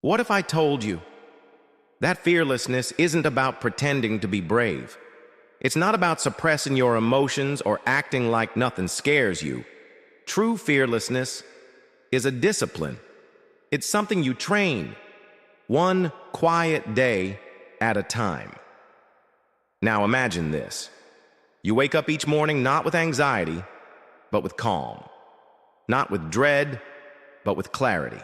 What if I told you that fearlessness isn't about pretending to be brave? It's not about suppressing your emotions or acting like nothing scares you. True fearlessness is a discipline. It's something you train, one quiet day at a time. Now imagine this. You wake up each morning not with anxiety, but with calm. Not with dread, but with clarity.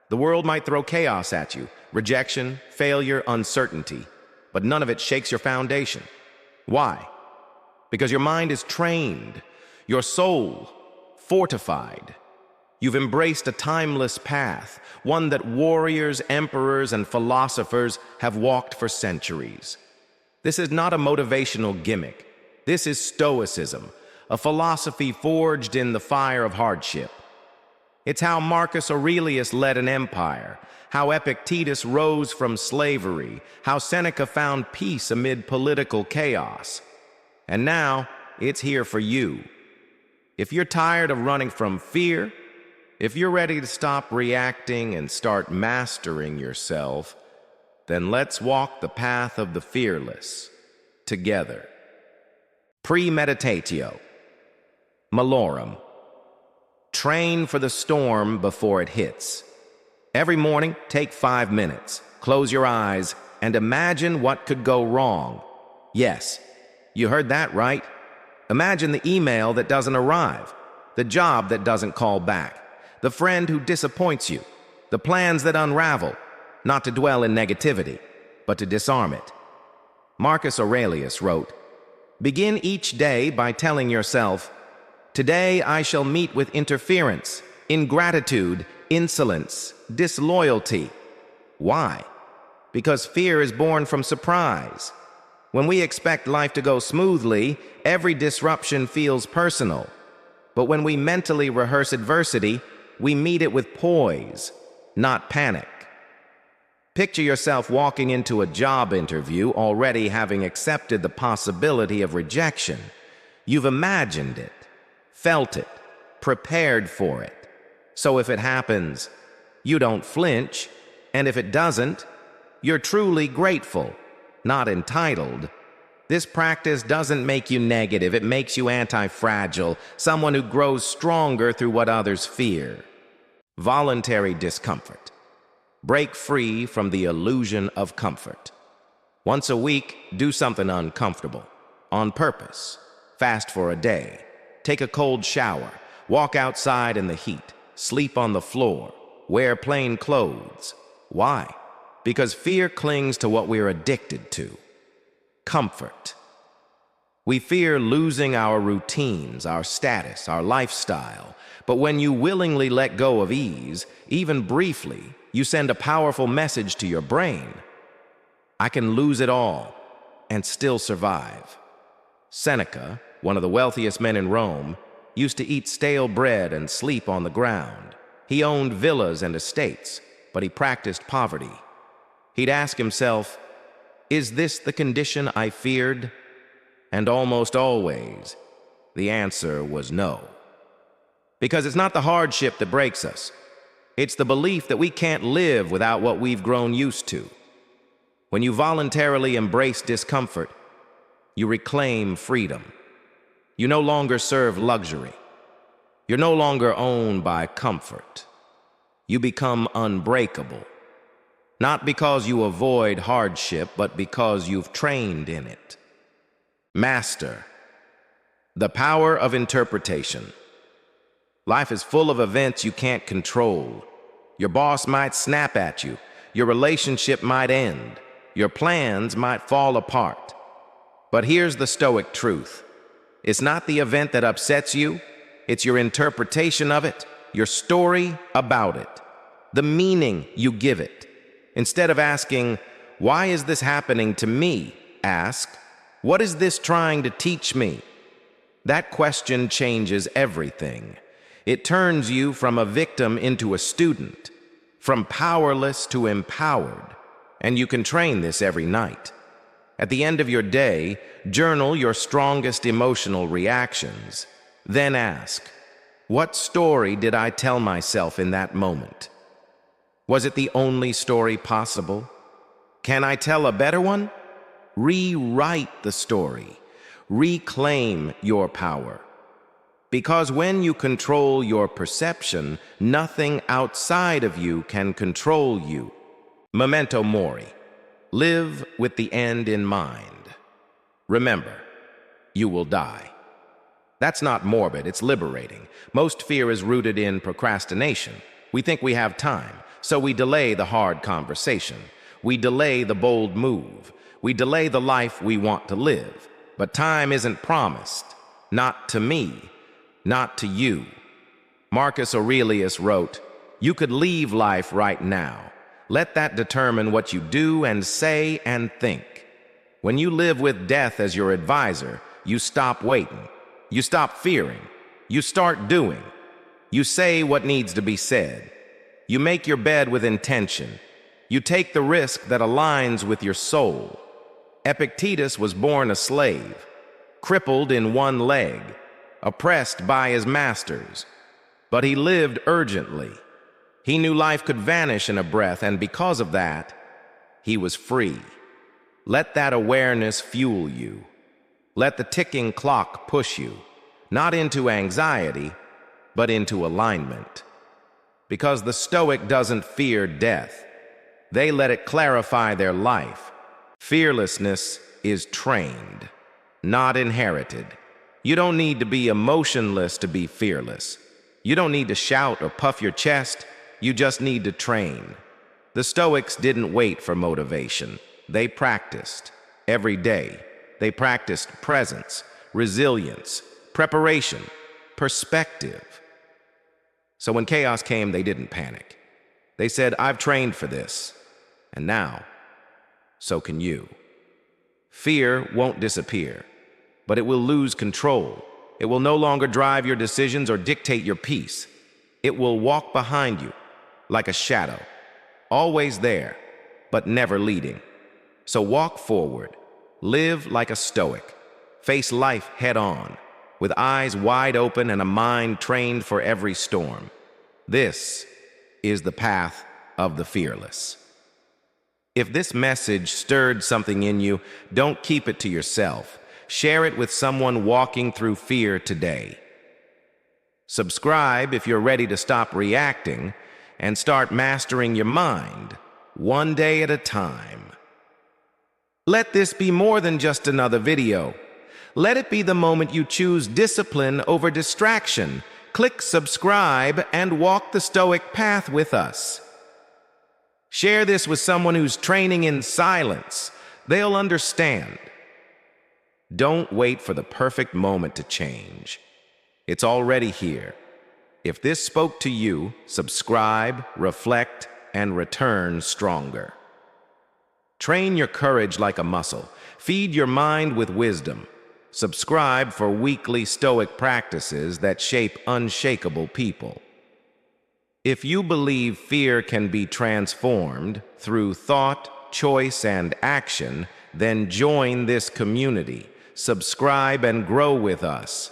The world might throw chaos at you, rejection, failure, uncertainty, but none of it shakes your foundation. Why? Because your mind is trained, your soul fortified. You've embraced a timeless path, one that warriors, emperors, and philosophers have walked for centuries. This is not a motivational gimmick. This is Stoicism, a philosophy forged in the fire of hardship. It's how Marcus Aurelius led an empire, how Epictetus rose from slavery, how Seneca found peace amid political chaos. And now, it's here for you. If you're tired of running from fear, if you're ready to stop reacting and start mastering yourself, then let's walk the path of the fearless together. Premeditatio malorum. Train for the storm before it hits. Every morning, take 5 minutes, close your eyes, and imagine what could go wrong. Yes, you heard that right. Imagine the email that doesn't arrive, the job that doesn't call back, the friend who disappoints you, the plans that unravel, not to dwell in negativity, but to disarm it. Marcus Aurelius wrote, "Begin each day by telling yourself, 'Today I shall meet with interference, ingratitude, insolence, disloyalty.' Why? Because fear is born from surprise. When we expect life to go smoothly, every disruption feels personal. But when we mentally rehearse adversity, we meet it with poise, not panic. Picture yourself walking into a job interview already having accepted the possibility of rejection. You've imagined it, felt it, prepared for it. So if it happens, you don't flinch, and if it doesn't, you're truly grateful, not entitled. This practice doesn't make you negative, it makes you anti-fragile, someone who grows stronger through what others fear. Voluntary discomfort. Break free from the illusion of comfort. Once a week, do something uncomfortable, on purpose. Fast for a day. Take a cold shower. Walk outside in the heat. Sleep on the floor. Wear plain clothes. Why? Because fear clings to what we're addicted to. Comfort. We fear losing our routines, our status, our lifestyle. But when you willingly let go of ease, even briefly, you send a powerful message to your brain. I can lose it all and still survive. Seneca, one of the wealthiest men in Rome, used to eat stale bread and sleep on the ground. He owned villas and estates, but he practiced poverty. He'd ask himself, "Is this the condition I feared?" And almost always, the answer was no. Because it's not the hardship that breaks us. It's the belief that we can't live without what we've grown used to. When you voluntarily embrace discomfort, you reclaim freedom. You no longer serve luxury. You're no longer owned by comfort. You become unbreakable. Not because you avoid hardship, but because you've trained in it. Master. The power of interpretation. Life is full of events you can't control. Your boss might snap at you. Your relationship might end. Your plans might fall apart. But here's the Stoic truth. It's not the event that upsets you. It's your interpretation of it, your story about it, the meaning you give it. Instead of asking, "Why is this happening to me?" ask, "What is this trying to teach me?" That question changes everything. It turns you from a victim into a student, from powerless to empowered, and you can train this every night. At the end of your day, journal your strongest emotional reactions. Then ask, "What story did I tell myself in that moment?" Was it the only story possible? Can I tell a better one? Rewrite the story. Reclaim your power. Because when you control your perception, nothing outside of you can control you. Memento mori. Live with the end in mind. Remember, you will die. That's not morbid, it's liberating. Most fear is rooted in procrastination. We think we have time, so we delay the hard conversation. We delay the bold move. We delay the life we want to live. But time isn't promised. Not to me. Not to you. Marcus Aurelius wrote, "You could leave life right now. Let that determine what you do and say and think." When you live with death as your advisor, you stop waiting. You stop fearing. You start doing. You say what needs to be said. You make your bed with intention. You take the risk that aligns with your soul. Epictetus was born a slave, crippled in one leg, oppressed by his masters. But he lived urgently. He knew life could vanish in a breath, and because of that, he was free. Let that awareness fuel you. Let the ticking clock push you, not into anxiety, but into alignment. Because the Stoic doesn't fear death. They let it clarify their life. Fearlessness is trained, not inherited. You don't need to be emotionless to be fearless. You don't need to shout or puff your chest. You just need to train. The Stoics didn't wait for motivation. They practiced every day. They practiced presence, resilience, preparation, perspective. So when chaos came, they didn't panic. They said, "I've trained for this." And now, so can you. Fear won't disappear, but it will lose control. It will no longer drive your decisions or dictate your peace. It will walk behind you like a shadow, always there, but never leading. So walk forward, live like a Stoic, face life head on, with eyes wide open and a mind trained for every storm. This is the path of the fearless. If this message stirred something in you, don't keep it to yourself. Share it with someone walking through fear today. Subscribe if you're ready to stop reacting and start mastering your mind, one day at a time. Let this be more than just another video. Let it be the moment you choose discipline over distraction. Click subscribe and walk the Stoic path with us. Share this with someone who's training in silence. They'll understand. Don't wait for the perfect moment to change. It's already here. If this spoke to you, subscribe, reflect, and return stronger. Train your courage like a muscle. Feed your mind with wisdom. Subscribe for weekly Stoic practices that shape unshakable people. If you believe fear can be transformed through thought, choice, and action, then join this community. Subscribe and grow with us.